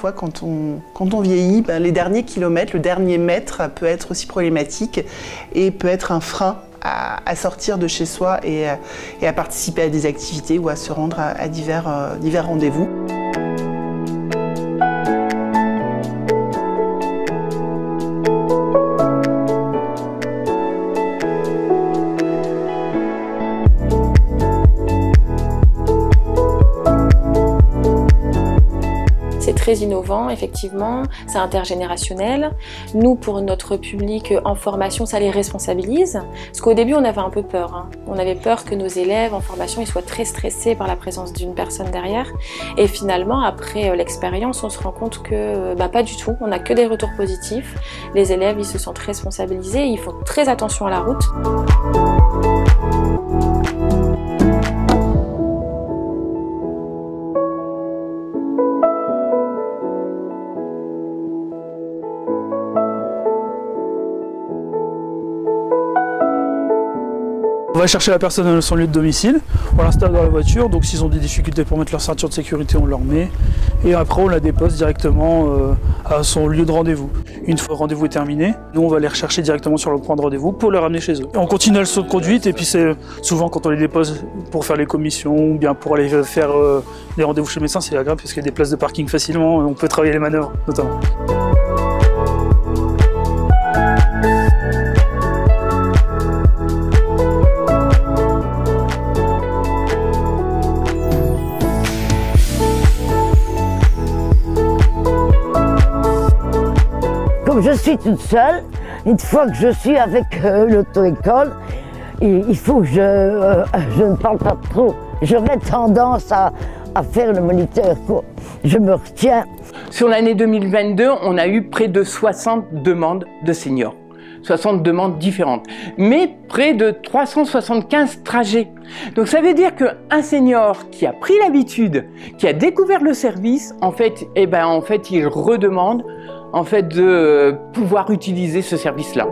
fois, quand on vieillit, ben, les derniers kilomètres, le dernier mètre peut être aussi problématique et peut être un frein à sortir de chez soi et à participer à des activités ou à se rendre à divers rendez-vous. C'est très innovant, effectivement, c'est intergénérationnel. Nous, pour notre public en formation, ça les responsabilise. Parce qu'au début, on avait un peu peur. Hein. On avait peur que nos élèves en formation ils soient très stressés par la présence d'une personne derrière. Et finalement, après l'expérience, on se rend compte que pas du tout. On n'a que des retours positifs. Les élèves, ils se sentent responsabilisés. Ils font très attention à la route. On va chercher la personne à son lieu de domicile, on l'installe dans la voiture, donc s'ils ont des difficultés pour mettre leur ceinture de sécurité, on leur met. Et après, on la dépose directement à son lieu de rendez-vous. Une fois le rendez-vous est terminé, nous on va les rechercher directement sur le point de rendez-vous pour les ramener chez eux. Et on continue le saut de conduite et puis c'est souvent quand on les dépose pour faire les commissions ou bien pour aller faire des rendez-vous chez le médecin, c'est agréable parce qu'il y a des places de parking facilement et on peut travailler les manœuvres notamment. Comme je suis toute seule, une fois que je suis avec l'auto-école, il faut que je ne parle pas trop. J'aurais tendance à faire le moniteur, quoi. Je me retiens. Sur l'année 2022, on a eu près de 60 demandes de seniors. 60 demandes différentes, mais près de 375 trajets. Donc ça veut dire qu'un senior qui a pris l'habitude, qui a découvert le service, en fait, il redemande de pouvoir utiliser ce service-là.